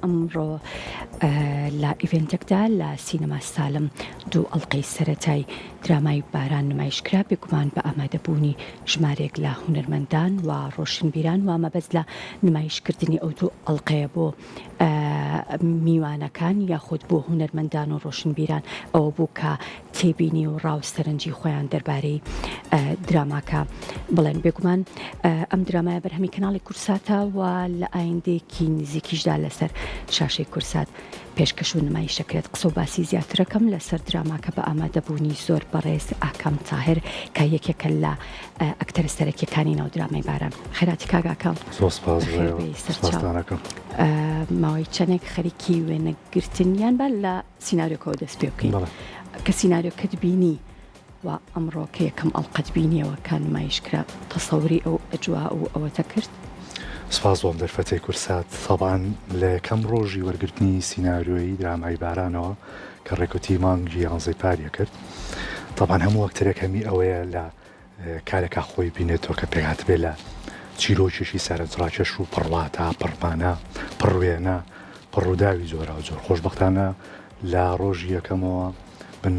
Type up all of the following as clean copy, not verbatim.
ئەمڕۆ لە ئیڤنتێکدا لە سینەما سالم دوو ئەڵلقەی سەرەتای درامای باران نمایشکرا بێگومان بە ئامادەبوونی ژمارێک لە هونەرمەندان و ڕۆشنبیران و مەبەست لە نمایشکردنی ئەو دوو ئەڵلقەیە بۆ میوانەکان یاخود بۆ هونەرمەندان و ڕۆشنبیران ئەوە بوو کە تێبینی و ڕاوسەرنجی خۆیان دەربارەی دراماکە بڵێن بێگومان ئەم درامایە بەرهەمی کەناڵی کورساتە و لە ئایندەیەکی نزیکیشدا لەسەر شاشەی کورسات پێشکەش و نمایشەکرێت. قسە و باسی زیاترەکەم لەسەر دراماکە بە ئامادەبوونی زۆر بەڕێز ئاکام تاهر کە یەکێکە لە ئەکتەرە سەرەکیەکانی ناو درامای باران. خێراتی کاگاکەم ماوەی چەندێک خەریکی وێنەگرتنیان با لە سیناریۆکەوە دەست پێ بکەین کە سیناریۆکەت بینی و ئەمڕۆ کە یەکەم ئەڵلقەت بینیەوە کە نمایشکرا تەسەوری ئەو ئەجوا و ئەوەتە کرد. سپاس بۆم دەرفەتەی کورسات سەبان لە یەکەم ڕۆژی وەرگرتنی سیناریۆی درامای بارانەوە کە ڕێکوتی مانگی 11 پاریە کرد طبعاً هەموو وەکتەرێک هەمی ئەوەیە لە کارێکا خۆی بینێتەوە کە پێهات بێ لە چیرۆکێکی سەرنجڕاکێش و پڕڵاتە پڕمانە پڕوێنە پڕووداوی زۆرا و زۆر خۆشبەختانە لە ڕۆژی یەکەمەوە من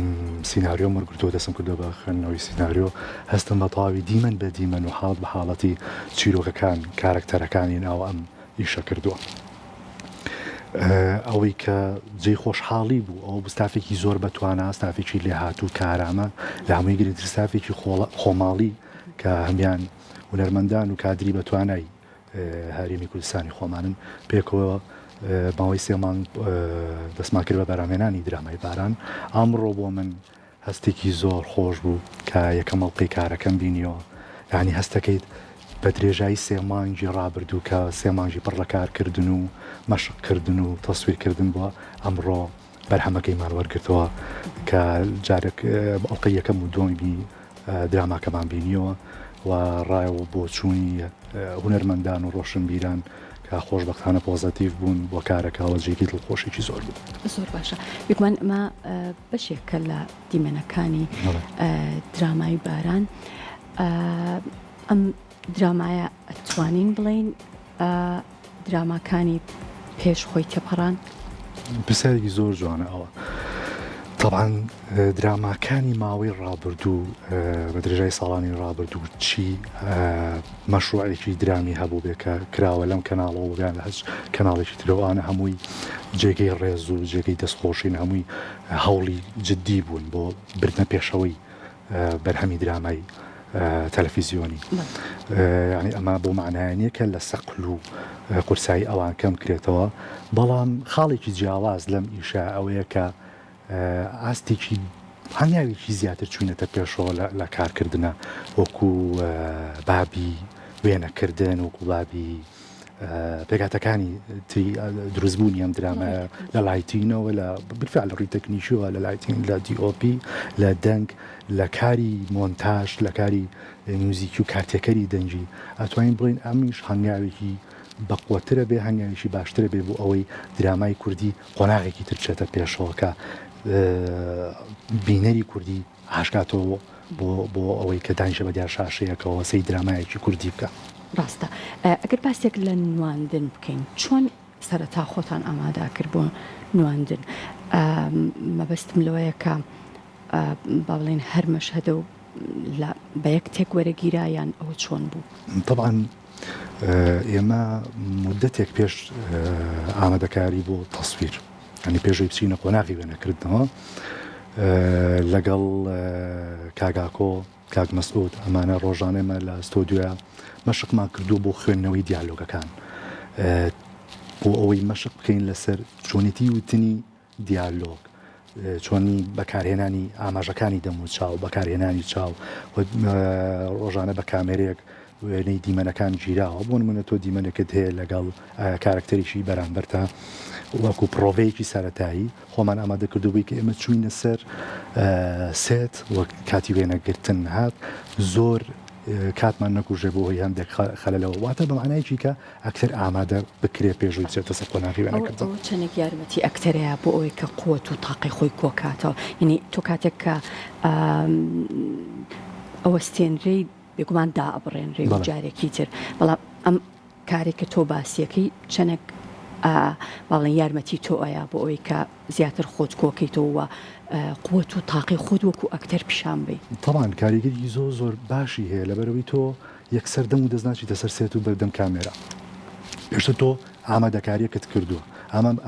سیناریۆ وەرگرتووە دەستم کردو بە خوێندنەوەی سیناریۆ هەستم بە تەواوی دیمەن بە دیمەن و حاڵ بە حاڵەتی چیرۆکەکان کارکتەرەکانی ناو ئەم ئیشە کردووە. ئەوەی کە جێی خۆشحاڵی بوو ئەو بستافێکی زۆر بەتوانە ستافێکی لێ هاتوو کارامە لە هەمووی گرنگتر ستافێکی خۆماڵی کە هەمیان هونەرمەندان و کادری بەتوانای هەرێمی کوردستانی خۆمانن پێکەوە ماوەی 3 مانگ دەستمان کرد بە بەرامهێنانی درامای باران. ئەمڕۆ بۆ من هەستێکی زۆر خۆش بوو کە یەکەم ئەڵلقەی کارەکەم بینیەوە یعنی هەستەکەیت بە درێژایی 3 مانگی ڕابردوو کە 3 مانگی پڕ لە کارکردن و مەشقکردن و تەسویرکردن بووە ئەمڕۆ بەرهەمەکەیمان وەرگرتەوە کە جارێک ئەڵلقەی یەکەم و دومی دراماکەمان بینیەوە و ڕایەوە بۆ چوونی هونەرمەندان و ڕۆشنبیران کە خۆشبەختانە پۆزەتیڤ بوون بۆ کارەکەەوە جێگی دڵخۆشێکی زۆر بوو. زۆر باشە بێگومان ئەمە بەشێکە لە دیمەنەکانی درامای باران. ئەم درامایە ئەتوانین بڵین دراماکانی پێش خۆی تێپەڕان؟ پرسیارێکی زۆر جوانە ئەوە. طبعاً دراماکانی ماوەی ڕابردوو بە درێژای ساڵانی ڕابردوو چی مەشروعێکی درامی هەبوو بێ کە کراوە لەم کەناڵەوە بیان لە هەچ کەناڵێکی ترەوانە هەمووی جێگەی ڕێز و جێگەی دەستخۆشین هەمووی هەوڵی جددی بوون بۆ بردنە پێشەوەی بەرهەمی درامای تەلەڤیزیۆنی. یعنی ئەمە بۆ معنایانیە کە لە سەقل و قورسایی ئەوان کەم کرێتەوە بەڵام خاڵێکی جیاواز لەم ئیشە ئەوەیە کە ئاستێکی هەنگاوێکی زیاتر چوونەتە پێشەوە لە کارکردنە وەکو بابی وێنەکردن وەکو بابی پێگاتەکانی دروستبوونی ئەم درامە لە لایتینەوە لە بالفعل ڕووی تەکنیکیەوە لە لایتین لە دیۆپی لە دەنگ لە کاری مۆنتاژ لە کاری موزیکی و کارتێکەری دەنگی ئەتوانین بڵین ئەمیش هەنگاوێکی بەقوترە بێ هەنگاوێکی باشترە بێ بۆ ئەوەی درامای کوردی قۆناغێکی ترچێتە پێشەوە کە بینەری کوردی هاشکاتەوە بۆ ئەوەی کە دانیشە بە دیار شاشەیەکەوە سی درامایەکی کوردی بکە. ڕاستە ئەگەر باسێک لە نواندن بکەین چۆن سەرەتا خۆتان ئامادا کرد بۆ نواندن؟ مەبەستم لەوەیە کە با بڵێن هەر مەشهەدە و بە یەک تێک وەرەگیرایان ئەوە چۆن بوو؟ طبعاً ئێمە مدەتێک پێش ئامادەکاری بۆ تەسویر ئەنی پێشەوەی بچینە قۆناغی وێنەکردنەوە لەگەڵ کاگاکۆ کاک مەسعود ئەمانە ڕۆژانێمە لە ستۆدیۆیە مەشقمان کردو بۆ خوێندنەوەی دیالۆگەکان بۆ ئەوەی مەشق بکەین لەسەر چۆنیتی وتنی دیالۆگ چۆنی بەکارهێنانی ئاماژەکانی دەم و چاو بەکارهێنانی چاو ڕۆژانە بە کامێرێک وێنەی دیمەنەکان گیراوە بۆ نمونە تۆ دیمەنێکت هەیە لەگەڵ کارکتەریشی بەرامبەرتە وەکو پرۆڤەیەکی سەرەتایی خۆمان ئامادەکردو بووی کە ئێمە چووینە سەر سێت وەک کاتی وێنەگرتن هات زۆر کاتمان نەکوژێ بۆ هۆی هەندێک خەلەلەوە واتە بە معنایکی کە ئەکتەر ئامادە بکرێ پێشووی بچێتە سەر قۆناغی وێنەکردن. چەندێک یارمەتی ئەکتەرەیە بۆ ئەوەی کە قووەت و تاقی خۆی کۆکاتەوە یعنی تۆ کاتێک کە ئەوە ستێنرەی بێگومان دا ئەبڕێنرێ جارێکی تر بەڵام ئەم کارێککە تۆ باسیەکەی چەندێک باڵێن یارمەتی تۆ ئەیە بۆ ئەوەی کە زیاتر خۆت کۆکەیتەوە قووەت و تاقی خۆت وەکو ئەکتەر پیشان بێ. طبعاً کاریگەری زۆر باشی هەیە لەبەرەوەی تۆ یەکسەر دەم و دەستناچیتە سەر سێت و بەردەم کامێرە. پێشتر تۆ ئامادەکاریەکەت کردووە،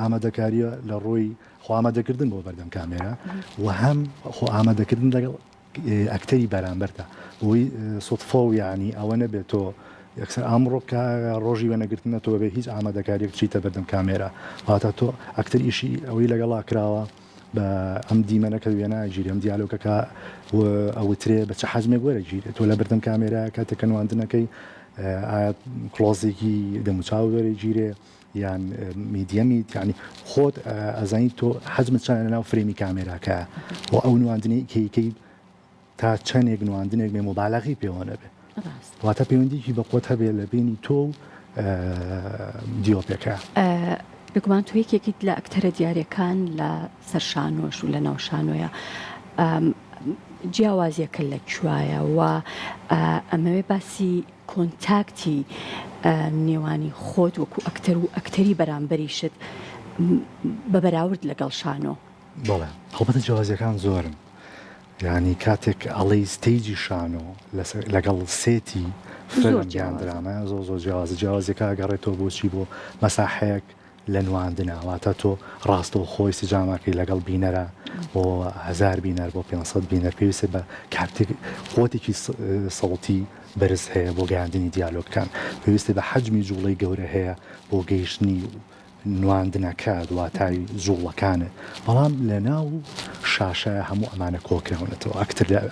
ئامادەکاریە لە ڕۆی خۆ ئامادەکردن بۆ بەردەم کامێرە و هەم خۆ ئامادەکردن لەگەڵ ئەکتەری بەرامبەرتە بۆی سوتفە و یعنی ئەوە نەبێت تۆ یەکسەر ئامڕۆ ڕۆژی وەنەگرتنەوە بێ هیچ ئامادەکاریەک چیتە بەردەم کامێرە واتە تۆ ئەکتەر ئیشی ئەوەی لەگەڵا کراوە بە ئەم دیمەنەکە وێنە گیری ئەم دیالۆگەکە ئەوترێ بە چه حەجمێک وەرە گیرێت تۆ لە بەردەم کامێرە کاتێکە نواندنەکەی کلۆزێکی دەموچاو وەرە گیرێ یان میدیەمی یعنی خۆت ئەزانی تۆ حەجمت چەندە ناو فرێمی کامێراکە و ئەو نواندنی کەیکەی تا چەندێک نواندنێک بێ مۆبالەغی پێوە نەبێ واتە پەیوەندیکی بە قوت هەبێ لە بینی تۆ دیۆپێکە. بگومان تو یەکێکیت لە ئەکتەرە دیارەکان لە سەرشانۆش و لە ناوشانۆیە جیاوازیەکە لەکوایە و ئەمەوێ باسی کۆنتاکتی نێوانی خۆت وەکو ئەکتەر و ئەکتەری بەرامبەریشت بە بەراورد لەگەڵ شانۆ. بەڵێ هەڵبەتە جیاوازیەکان زۆرن یعنی کاتێک ئەڵەی ستەیجی شانۆ لەگەڵ سێتی فیلم درامە زۆر جیاوازیەکە گەڕێتەوە بۆچی بۆ مەساحەیەک لە نواندناواتە تۆ ڕاستەوە خۆی سجاماکەی لەگەڵ بینەرە بۆ 1000 بینەر بۆ 500 بینەر پێویستە بە خۆتێکی سەڵتی بەرز هەیە بۆ گەیاندنی دیالۆگەکان پێویستە بە حەجمی جوڵەی گەورە هەیە بۆ گەیشتنی نواندنەکە دواتای جوڵەکانە بەڵام لە ناو شاشە هەموو ئەمانە کۆکراونەتەوە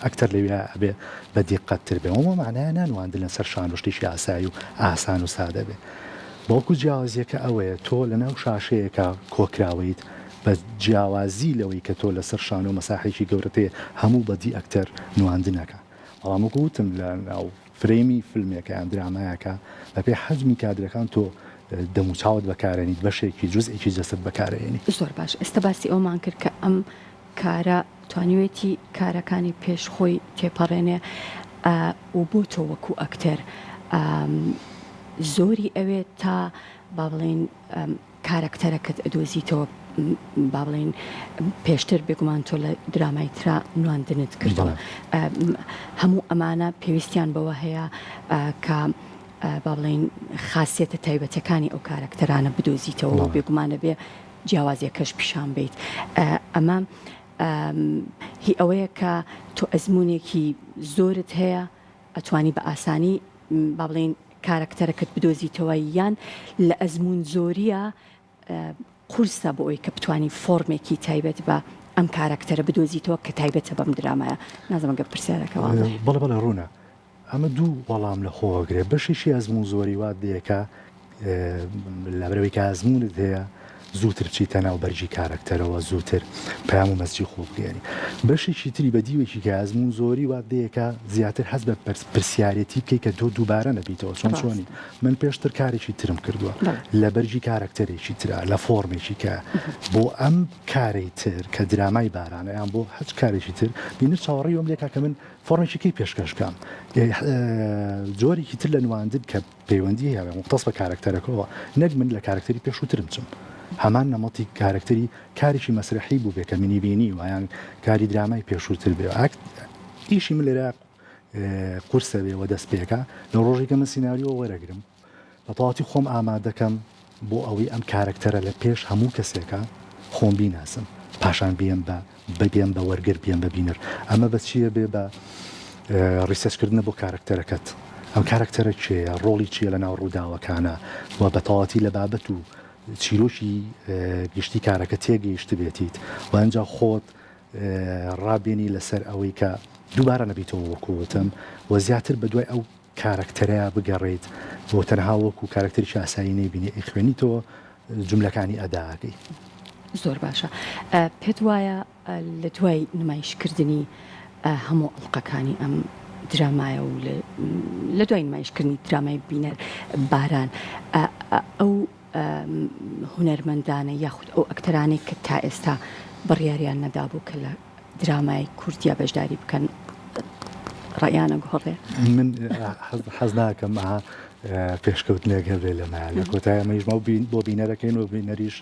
ئەکتەر لەوێ ئەبێ بە دیقەتتر بێ ئەومە معنایە نانواندن لەسەر شان و شتێکی ئاسایی و ئاسان و سادە بێ بەڵکو جیاوازیەکە ئەوەیە تۆ لە ناو شاشەیەکە کۆکراویت بە جیاوازی لەوەی کە تۆ لەسەر شان و مەساحێکی گەورەتەیە هەموو بەدی ئەکتەر نواندنەکە بەڵام وەکوتم لە ناو فرێمی فیلمێکە یان درامایەکە بە پێی حەجمی کادرەکان تۆ دەموچاوت بەکارێنیت بەشێکی جزئێکی جەسەد بەکارێنی. زۆر باش ئێستا باسی ئەومان کرد کە ئەم کارە توانیوێتی کارەکانی پێش خۆی تێپەڕێنێ و بۆ تۆ وەکو ئەکتەر زۆری ئەوێت تا با بڵێن کارەکتەرەکەت ئەدۆزیتەوە با بڵێن پێشتر بێگومان تۆ لە درامای ترا نواندنت کردەوە هەموو ئەمانە پێویستیان بەوە هەیە کە با بڵێن خاصیەتە تایبەتەکانی ئەو کارەکتەرانە بدۆزیتەوە بێگومانە بێ جیاوازیەکەش پیشان بیت ئەمە هی ئەوەیە کە تۆ ئەزمونێکی زۆرت هەیە ئەتوانی بە ئاسانی با بڵێن کارەکتەرەکەت بدۆزیتەوە یان لە ئەزمون زۆریە قورسە بۆ ئەوی کە بتوانی فۆرمێکی تایبەت بە ئەم کارەکتەرە بدۆزیتەوە کە تایبەتە بەم درامایە نازەمەگە پرسیارەکەەوە بەڵێ ڕوونە ئەمە دوو وەڵام لە خۆگرێ بەشیشی ئەزمون زۆری وات دەیەکە لەبەرەوەی کە ئەزمونت هەیە زووتر بچیتە ناو بەرجی کارەکتەرەوە زووتر پەیام و مەسجی خۆبگەێنی بەشێکی تری بەدیوێکی کە ئەزمون زۆری وات دەیەکە زیاتر هەست بە پرسیارەتی بکەی کە تۆ دووبارە نەبییتەوە چۆنی من پێشتر کارێکی ترم کردووە لە بەرجی کارەکتەرێکی ترا لە فۆرمێکی کە بۆ ئەم کارەی تر کە درامای بارانە یان بۆ هەچ کارێکی تر بینر چاوەڕێی ئەم لێکا کە من فۆرمێکیکەی پێشکەشکەم جۆرێکی تر لە نواندن کە پەیوەندی هەیە مختص بە کارەکتەرەکەەوە نەک من لە کارەکتەری پێشووترم چم هەمان نەمەڵی کارکتەری کارێکی مەسرحی بوو بێ کە منی بینی ویان کاری درامای پێشووتر بێ ئیشی من لێرە قورسە بێ و دەست پێەکە لە ڕۆژێکە من سیناریۆ وەرەگرم بە تەواتی خۆم ئامادەکەم بۆ ئەوەی ئەم کارکتەرە لە پێش هەموو کەسێکە خۆم بیناسم پاشان بێم بێن بە وەرگر بێن بە بینەر ئەمە بە چییە بێ بە ڕیسەچکردنە بۆ کارکتەرەکەت ئەم کارکتەرە چێە ڕۆڵی چیە لە ناو ڕووداوەکانە و بە تەواتی لە بابەت و چیرۆشی گشتی کارەکە تێگەیشت بێتیت و ئەنجا خۆت ڕابێنی لەسەر ئەوەی کە دووبارە نەبییتەوە وەکوتم و زیاتر بە دوای ئەو کارەکتەرەیە بگەڕێیت بۆ تەنها وەکو کارکتەری ئاسایی نەیبینی ئیخوێنیتەوە جملەکانی ئەداگەی. زۆر باشە پێت وایە لە دوای نمایشکردنی هەموو ئەڵلقەکانی ئەم درامایە و لە دوای نمایشکردنی درامای بینەر باران ئەو هونەرمەندانە یاخود ئەو ئەکتەرانێک کە تا ئێستا بڕیاریان نەدابوو کە لە درامای کوردیا بەشداری بکەن ڕایانە گۆڕێ من حەز ناکەم پێشکەوتنێک هەبێ لەمە لە کۆتای ئەمەیژمە بۆ بینەرەکەین و بینەریش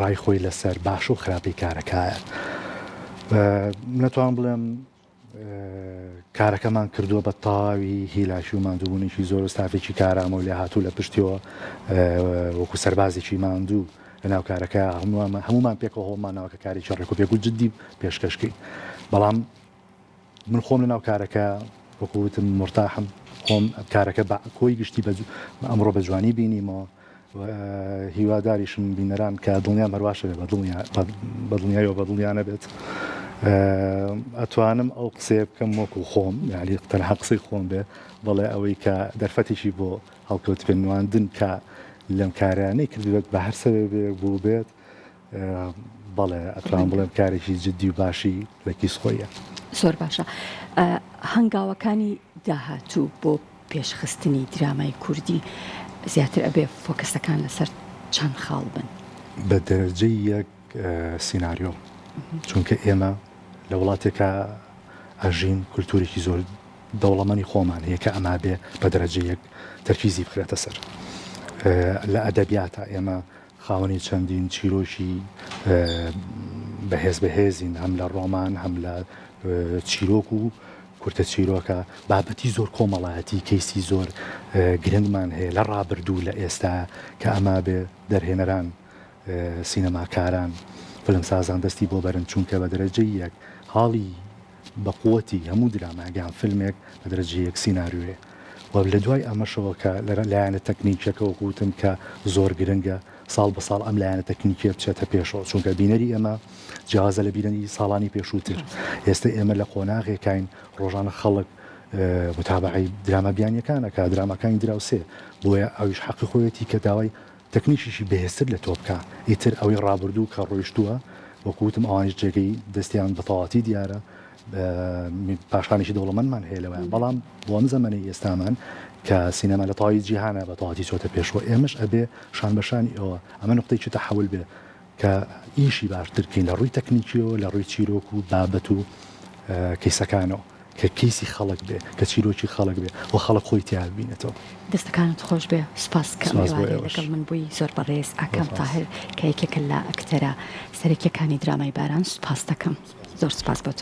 ڕای خۆی لەسەر باش و خراپی کارەکایە. نەتوان بڵێم کارەکەمان کردووە بە تاوی هیلاشی و ماندووبوونێکی زۆر ستافێکی کارامە و لێ هاتوو لە پشتیەوە وەکو سەربازێکی ماندوو لە ناو کارەکە هەمومان پێکەوە هۆمانەوە کە کارێکی ڕێک و پێک و جددی پێشکەشکەی. بەڵام من خۆم لە ناو کارەکە وەکوتم مرتاحم، خۆم کارەکە کۆی گشتی ئەمڕۆ بە جوانی بینیمەوە هیواداریشم بینەران کە دڵنیان هەرواشە بە دڵنیایەوە بە دڵیانە بێت. ئەتوانم ئەو قسێ بکەم وەکو خۆم، یعنی تەنها قسەی خۆم بێ، بەڵێ ئەوەی کە دەرفەتێکی بۆ هەڵکەوت پێنواندن کە لەم کارانەی کردوێت بە هەر سەبێک بوو بێت، بەڵێ ئەتوان بڵێم کارێکی جددی و باشی لە کیس خۆیە. زۆر باشە. هەنگاوەکانی داهاتوو بۆ پێشخستنی درامای کوردی زیاتر ئەبێ فۆکەسەکان لەسەر چەند خاڵ بن؟ بە دەرەجەی یەک سیناریۆ، چونکە ئێمە لە وڵاتێکە ئەژین کولتورێکی زۆر دەوڵەمەنی خۆمان هەیە کە ئەما بێ بە دەرەجەی یەک تەرکیزی بکرێتە سەر. لە ئەدەبیاتە ئێمە خاوەنی چەندین چیرۆشی بەهێزین، هەم لە ڕۆمان، هەم لە چیرۆک و کورتە چیرۆکە بابەتی زۆر کۆمەڵایەتی کەیسی زۆر گرنگمان هەیە لە ڕابردوو لە ئێستا کە ئەما بێ دەرهێنەران سینەماکاران فلمسازان دەستی بۆ بەرن، چونکە بە دەرەجەی یەک حاڵی بەقوەتی هەموو دراماگیان فیلمێک بە دەرەجەی یەک سیناریوێ و لە دوای ئەمەشەوە کە لایەنە تەکنیکەکە وەکوتم کە زۆر گرنگە ساڵ بە ساڵ ئەم لایەنە تەکنیکیە بچێتە پێشەوە، چونکە بینەری ئێمە جیازە لە بینەری ساڵانی پێشووتر. ئێستا ئێمە لە قۆناغێکین ڕۆژانە خەڵک متابعی درامەبیانیەکانە کە درامەکانی دراوسێ، بۆیە ئەویش حەقی خۆیەتی کە داوای تەکنیشیشی بەهێزتر لە تۆ بکە، ئیتر ئەوەی ڕابردوو کە ڕۆیشتووە وەکوتم ئەوانش جێگەی دەستیان بەتەواتی دیارە پاشانێکی دەوڵەمەندمان هەیە لەوەیان. بەڵام بۆ ئەم زەمەنەی ئێستامان کە سینەما لە تەواوی جیهانە بە تەواتی چۆتە پێشوە، ئێمەش ئەبێ شان بەشانی ئەوە ئەمە نقطەیەکی تەحول بێ کە ئیشی باشترکەین لە ڕووی تەکنیکیەوە، لە ڕووی چیرۆک و بابەت و کەیسەکانەوە کە کەیسی خەڵک بێ، کە چیرۆکی خەڵک بێ و خەڵک خۆی تیا ببینێتەوە. دەستەکانت خۆش بێ. سپاس کە لەگەڵ من بووی. زۆر بەڕێز ئاکەم تاهر کە یەکێکە لە ئەکتەرە سەرەکیەکانی درامای باران. سوپاس دەکەم. زۆر سپاس بۆ تۆ.